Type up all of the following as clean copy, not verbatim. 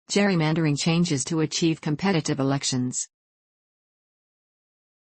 Gerrymandering changes to achieve competitive elections.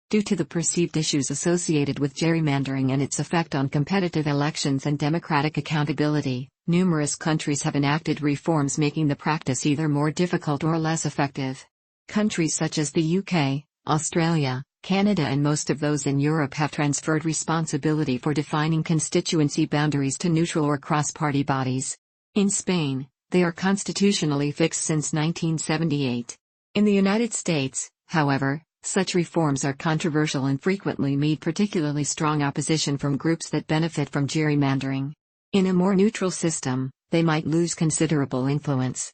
Due to the perceived issues associated with gerrymandering and its effect on competitive elections and democratic accountability, numerous countries have enacted reforms making the practice either more difficult or less effective. Countries such as the UK, Australia, Canada and most of those in Europe have transferred responsibility for defining constituency boundaries to neutral or cross-party bodies. In Spain, they are constitutionally fixed since 1978. In the United States, however, such reforms are controversial and frequently meet particularly strong opposition from groups that benefit from gerrymandering. In a more neutral system, they might lose considerable influence.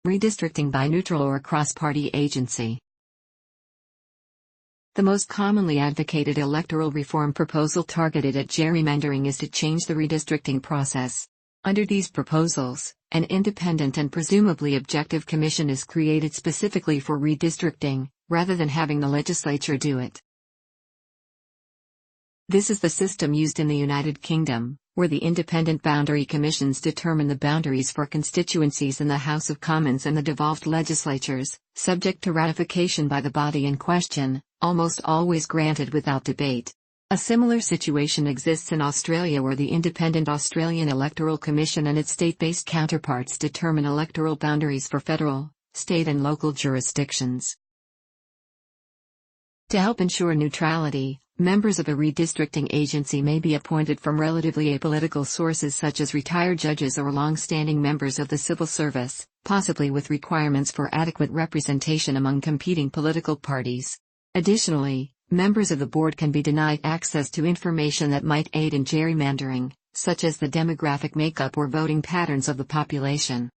Redistricting by neutral or cross-party agency. The most commonly advocated electoral reform proposal targeted at gerrymandering is to change the redistricting process. Under these proposals, an independent and presumably objective commission is created specifically for redistricting, rather than having the legislature do it. This is the system used in the United Kingdom, where the independent boundary commissions determine the boundaries for constituencies in the House of Commons and the devolved legislatures, subject to ratification by the body in question, almost always granted without debate. A similar situation exists in Australia, where the Independent Australian Electoral Commission and its state-based counterparts determine electoral boundaries for federal, state and local jurisdictions. To help ensure neutrality, members of a redistricting agency may be appointed from relatively apolitical sources such as retired judges or long-standing members of the civil service, possibly with requirements for adequate representation among competing political parties. Additionally, members of the board can be denied access to information that might aid in gerrymandering, such as the demographic makeup or voting patterns of the population.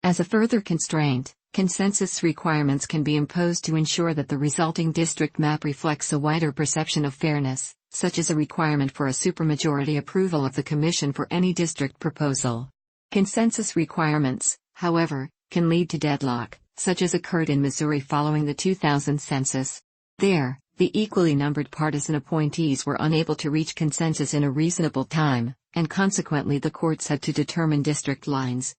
As a further constraint, consensus requirements can be imposed to ensure that the resulting district map reflects a wider perception of fairness, such as a requirement for a supermajority approval of the Commission for any district proposal. Consensus requirements, however, can lead to deadlock, such as occurred in Missouri following the 2000 census. There, the equally numbered partisan appointees were unable to reach consensus in a reasonable time, and consequently the courts had to determine district lines.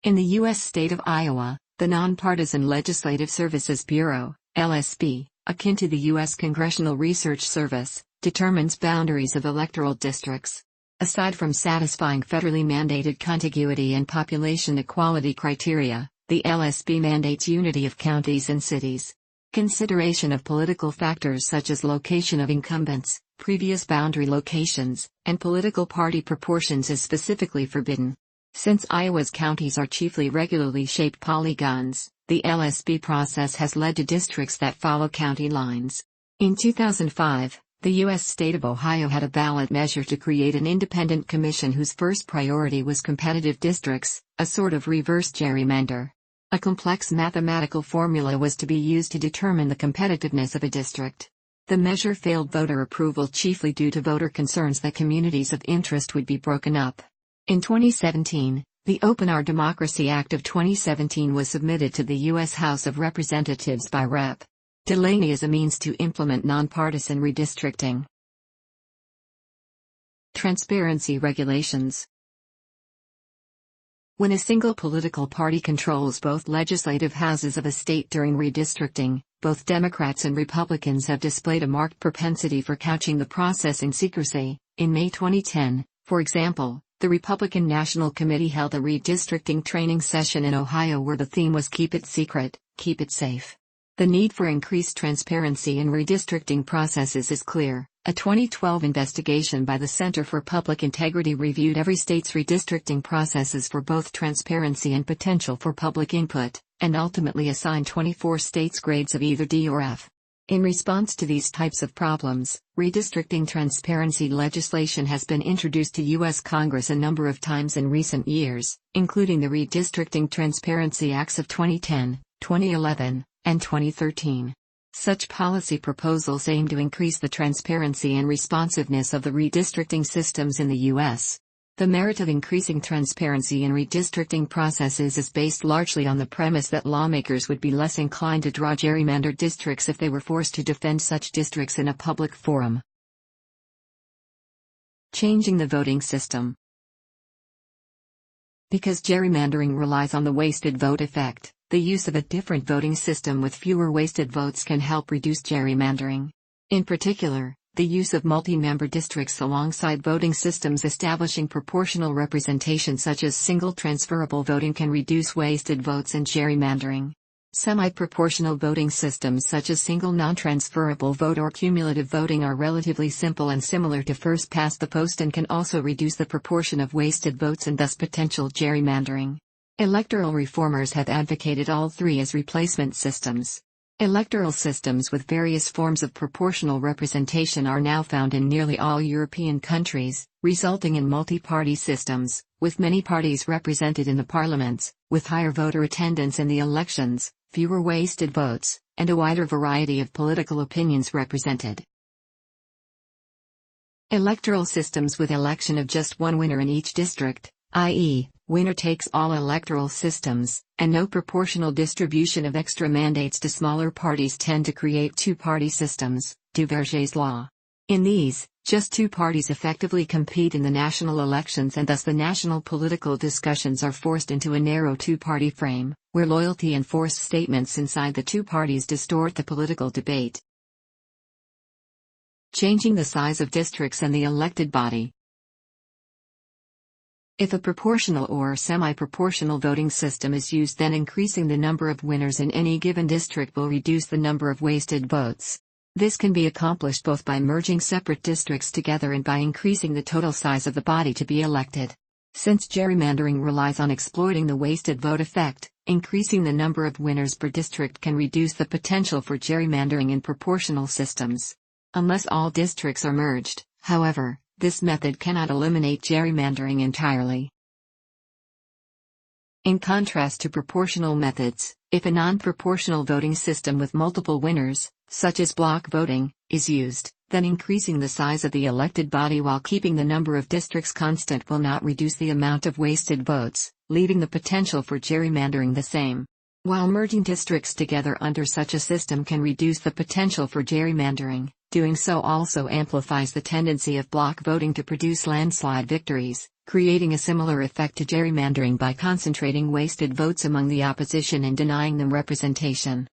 In the U.S. state of Iowa, the Nonpartisan Legislative Services Bureau, LSB, akin to the U.S. Congressional Research Service, determines boundaries of electoral districts. Aside from satisfying federally mandated contiguity and population equality criteria, the LSB mandates unity of counties and cities. Consideration of political factors such as location of incumbents, previous boundary locations, and political party proportions is specifically forbidden. Since Iowa's counties are chiefly regularly shaped polygons, the LSB process has led to districts that follow county lines. In 2005, the U.S. state of Ohio had a ballot measure to create an independent commission whose first priority was competitive districts, a sort of reverse gerrymander. A complex mathematical formula was to be used to determine the competitiveness of a district. The measure failed voter approval chiefly due to voter concerns that communities of interest would be broken up. In 2017, the Open Our Democracy Act of 2017 was submitted to the U.S. House of Representatives by Rep. Delaney as a means to implement nonpartisan redistricting. Transparency regulations. When a single political party controls both legislative houses of a state during redistricting, both Democrats and Republicans have displayed a marked propensity for couching the process in secrecy. In May 2010, for example, the Republican National Committee held a redistricting training session in Ohio where the theme was "Keep it secret, keep it safe." The need for increased transparency in redistricting processes is clear. A 2012 investigation by the Center for Public Integrity reviewed every state's redistricting processes for both transparency and potential for public input, and ultimately assigned 24 states grades of either D or F. In response to these types of problems, redistricting transparency legislation has been introduced to U.S. Congress a number of times in recent years, including the Redistricting Transparency Acts of 2010, 2011, and 2013. Such policy proposals aim to increase the transparency and responsiveness of the redistricting systems in the U.S. The merit of increasing transparency in redistricting processes is based largely on the premise that lawmakers would be less inclined to draw gerrymandered districts if they were forced to defend such districts in a public forum. Changing the voting system. Because gerrymandering relies on the wasted vote effect, the use of a different voting system with fewer wasted votes can help reduce gerrymandering. In particular, the use of multi-member districts alongside voting systems establishing proportional representation such as single transferable voting can reduce wasted votes and gerrymandering. Semi-proportional voting systems such as single non-transferable vote or cumulative voting are relatively simple and similar to first past the post and can also reduce the proportion of wasted votes and thus potential gerrymandering. Electoral reformers have advocated all three as replacement systems. Electoral systems with various forms of proportional representation are now found in nearly all European countries, resulting in multi-party systems, with many parties represented in the parliaments, with higher voter attendance in the elections, fewer wasted votes, and a wider variety of political opinions represented. Electoral systems with election of just one winner in each district, i.e., winner-takes-all electoral systems, and no proportional distribution of extra mandates to smaller parties tend to create two-party systems, Duverger's law. In these, just two parties effectively compete in the national elections and thus the national political discussions are forced into a narrow two-party frame, where loyalty and forced statements inside the two parties distort the political debate. Changing the size of districts and the elected body. If a proportional or semi-proportional voting system is used, then increasing the number of winners in any given district will reduce the number of wasted votes. This can be accomplished both by merging separate districts together and by increasing the total size of the body to be elected. Since gerrymandering relies on exploiting the wasted vote effect, increasing the number of winners per district can reduce the potential for gerrymandering in proportional systems. Unless all districts are merged, however, this method cannot eliminate gerrymandering entirely. In contrast to proportional methods, if a non-proportional voting system with multiple winners, such as block voting, is used, then increasing the size of the elected body while keeping the number of districts constant will not reduce the amount of wasted votes, leaving the potential for gerrymandering the same. While merging districts together under such a system can reduce the potential for gerrymandering, doing so also amplifies the tendency of block voting to produce landslide victories, creating a similar effect to gerrymandering by concentrating wasted votes among the opposition and denying them representation.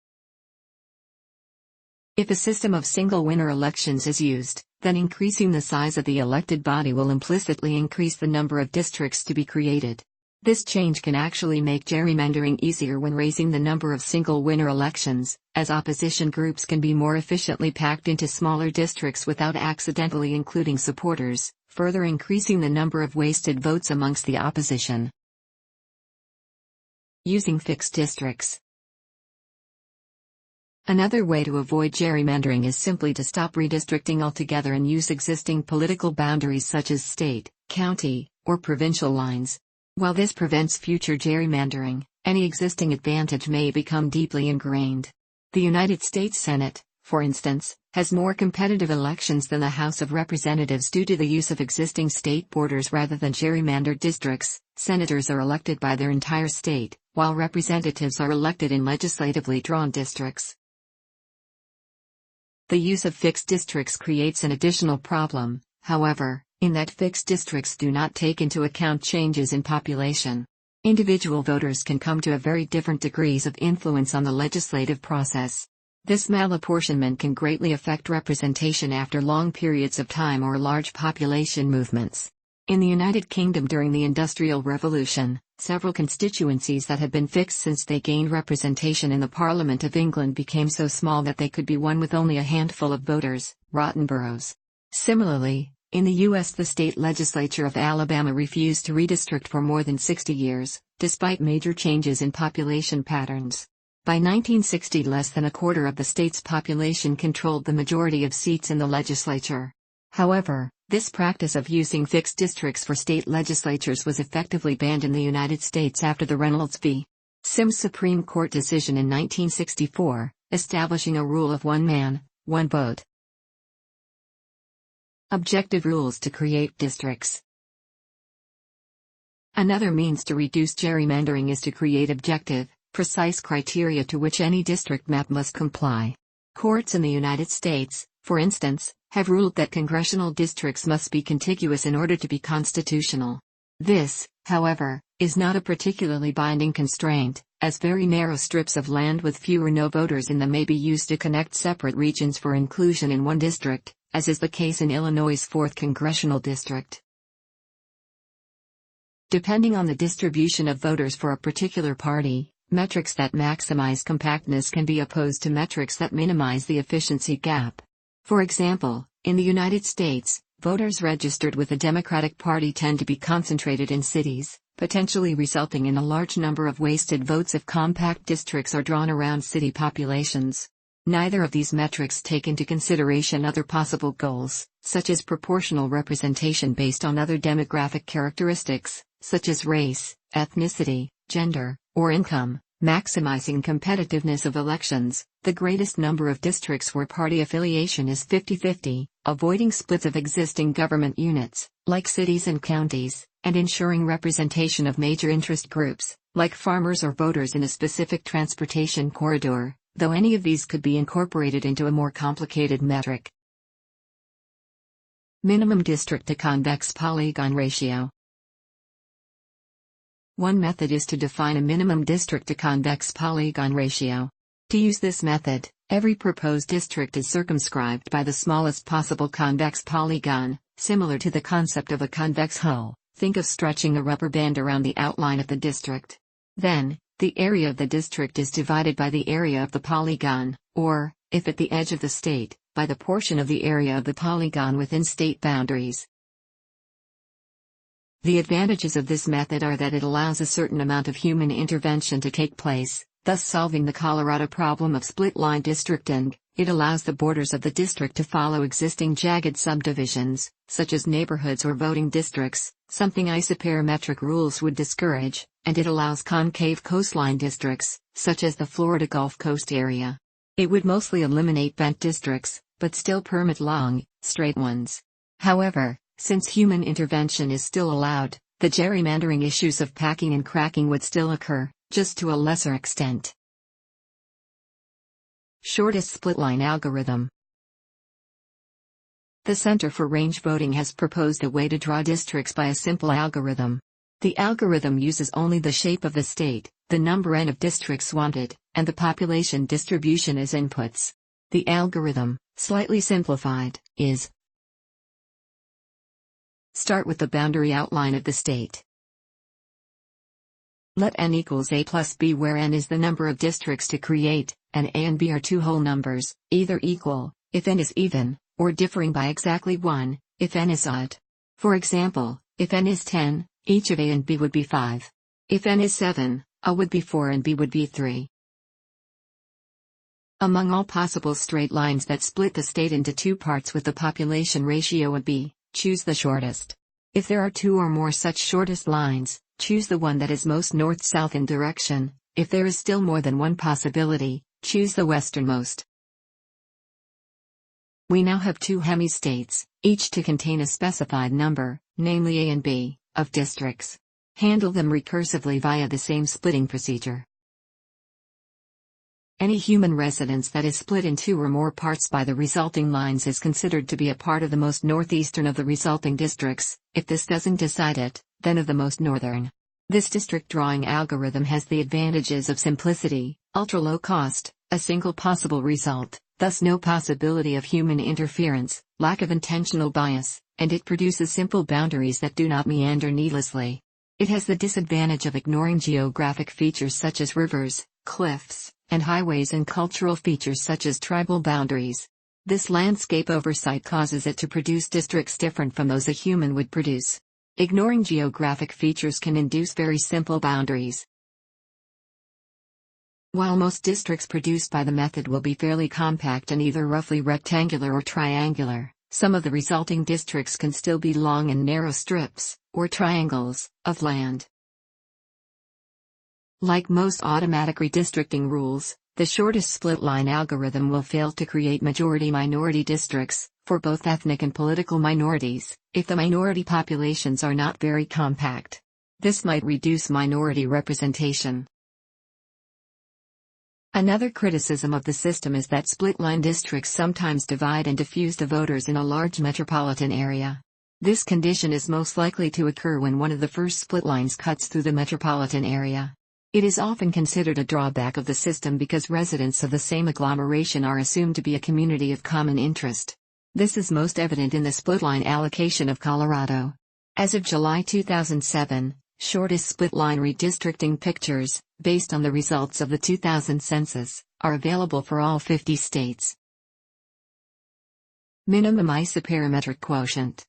If a system of single-winner elections is used, then increasing the size of the elected body will implicitly increase the number of districts to be created. This change can actually make gerrymandering easier when raising the number of single-winner elections, as opposition groups can be more efficiently packed into smaller districts without accidentally including supporters, further increasing the number of wasted votes amongst the opposition. Using fixed districts. Another way to avoid gerrymandering is simply to stop redistricting altogether and use existing political boundaries such as state, county, or provincial lines. While this prevents future gerrymandering, any existing advantage may become deeply ingrained. The United States Senate, for instance, has more competitive elections than the House of Representatives due to the use of existing state borders rather than gerrymandered districts. Senators are elected by their entire state, while representatives are elected in legislatively drawn districts. The use of fixed districts creates an additional problem, however, in that fixed districts do not take into account changes in population. Individual voters can come to a very different degrees of influence on the legislative process. This malapportionment can greatly affect representation after long periods of time or large population movements. In the United Kingdom during the Industrial Revolution, several constituencies that had been fixed since they gained representation in the Parliament of England became so small that they could be won with only a handful of voters, rotten boroughs. Similarly, in the U.S. the state legislature of Alabama refused to redistrict for more than 60 years, despite major changes in population patterns. By 1960 less than a quarter of the state's population controlled the majority of seats in the legislature. However, this practice of using fixed districts for state legislatures was effectively banned in the United States after the Reynolds v. Sims Supreme Court decision in 1964, establishing a rule of one man, one vote. Objective rules to create districts. Another means to reduce gerrymandering is to create objective, precise criteria to which any district map must comply. Courts in the United States, for instance, have ruled that congressional districts must be contiguous in order to be constitutional. This, however, is not a particularly binding constraint, as very narrow strips of land with few or no voters in them may be used to connect separate regions for inclusion in one district, as is the case in Illinois' 4th Congressional District. Depending on the distribution of voters for a particular party, metrics that maximize compactness can be opposed to metrics that minimize the efficiency gap. For example, in the United States, voters registered with the Democratic Party tend to be concentrated in cities, potentially resulting in a large number of wasted votes if compact districts are drawn around city populations. Neither of these metrics take into consideration other possible goals, such as proportional representation based on other demographic characteristics, such as race, ethnicity, gender, or income, maximizing competitiveness of elections, the greatest number of districts where party affiliation is 50-50, avoiding splits of existing government units, like cities and counties, and ensuring representation of major interest groups, like farmers or voters in a specific transportation corridor, though any of these could be incorporated into a more complicated metric. Minimum district to convex polygon ratio. One method is to define a minimum district to convex polygon ratio. To use this method, every proposed district is circumscribed by the smallest possible convex polygon, similar to the concept of a convex hull. Think of stretching a rubber band around the outline of the district. Then, the area of the district is divided by the area of the polygon, or, if at the edge of the state, by the portion of the area of the polygon within state boundaries. The advantages of this method are that it allows a certain amount of human intervention to take place, thus solving the Colorado problem of split-line districting. It allows the borders of the district to follow existing jagged subdivisions, such as neighborhoods or voting districts, something isoperimetric rules would discourage, and it allows concave coastline districts, such as the Florida Gulf Coast area. It would mostly eliminate bent districts, but still permit long, straight ones. However, since human intervention is still allowed, the gerrymandering issues of packing and cracking would still occur, just to a lesser extent. Shortest splitline algorithm. The Center for Range Voting has proposed a way to draw districts by a simple algorithm. The algorithm uses only the shape of the state, the number n of districts wanted, and the population distribution as inputs. The algorithm, slightly simplified, is: start with the boundary outline of the state. Let n equals a plus b, where n is the number of districts to create, and a and b are two whole numbers, either equal, if n is even, or differing by exactly 1, if n is odd. For example, if n is 10, each of a and b would be 5. If n is 7, a would be 4 and b would be 3. Among all possible straight lines that split the state into two parts with the population ratio of b, choose the shortest. If there are two or more such shortest lines, choose the one that is most north-south in direction. If there is still more than one possibility, choose the westernmost. We now have two hemistates, each to contain a specified number, namely a and b, of districts. Handle them recursively via the same splitting procedure. Any human residence that is split in two or more parts by the resulting lines is considered to be a part of the most northeastern of the resulting districts. If this doesn't decide it, then of the most northern. This district drawing algorithm has the advantages of simplicity, ultra-low cost, a single possible result, thus no possibility of human interference, lack of intentional bias, and it produces simple boundaries that do not meander needlessly. It has the disadvantage of ignoring geographic features such as rivers, cliffs, and highways, and cultural features such as tribal boundaries. This landscape oversight causes it to produce districts different from those a human would produce. Ignoring geographic features can induce very simple boundaries. While most districts produced by the method will be fairly compact and either roughly rectangular or triangular, some of the resulting districts can still be long and narrow strips, or triangles, of land. Like most automatic redistricting rules, the shortest split-line algorithm will fail to create majority-minority districts, for both ethnic and political minorities, if the minority populations are not very compact. This might reduce minority representation. Another criticism of the system is that split-line districts sometimes divide and diffuse the voters in a large metropolitan area. This condition is most likely to occur when one of the first split lines cuts through the metropolitan area. It is often considered a drawback of the system because residents of the same agglomeration are assumed to be a community of common interest. This is most evident in the splitline allocation of Colorado. As of July 2007, shortest splitline redistricting pictures, based on the results of the 2000 census, are available for all 50 states. Minimum isoperimetric quotient.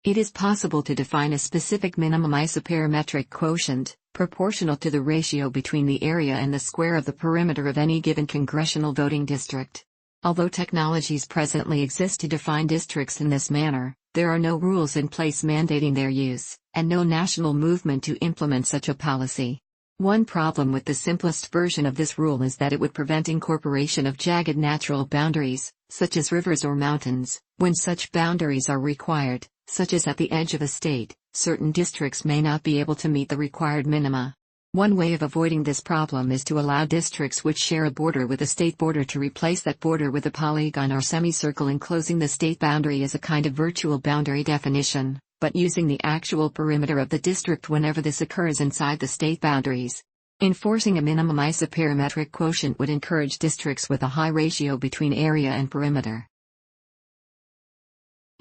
It is possible to define a specific minimum isoperimetric quotient, proportional to the ratio between the area and the square of the perimeter of any given congressional voting district. Although technologies presently exist to define districts in this manner, there are no rules in place mandating their use, and no national movement to implement such a policy. One problem with the simplest version of this rule is that it would prevent incorporation of jagged natural boundaries, such as rivers or mountains, when such boundaries are required, such as at the edge of a state. Certain districts may not be able to meet the required minima. One way of avoiding this problem is to allow districts which share a border with a state border to replace that border with a polygon or semicircle enclosing the state boundary as a kind of virtual boundary definition, but using the actual perimeter of the district whenever this occurs inside the state boundaries. Enforcing a minimum isoperimetric quotient would encourage districts with a high ratio between area and perimeter.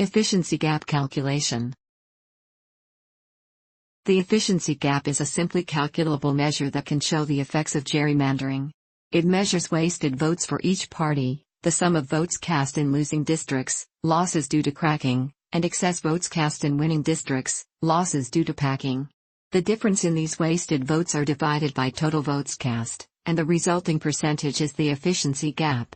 Efficiency gap calculation. The efficiency gap is a simply calculable measure that can show the effects of gerrymandering. It measures wasted votes for each party, the sum of votes cast in losing districts, losses due to cracking, and excess votes cast in winning districts, losses due to packing. The difference in these wasted votes are divided by total votes cast, and the resulting percentage is the efficiency gap.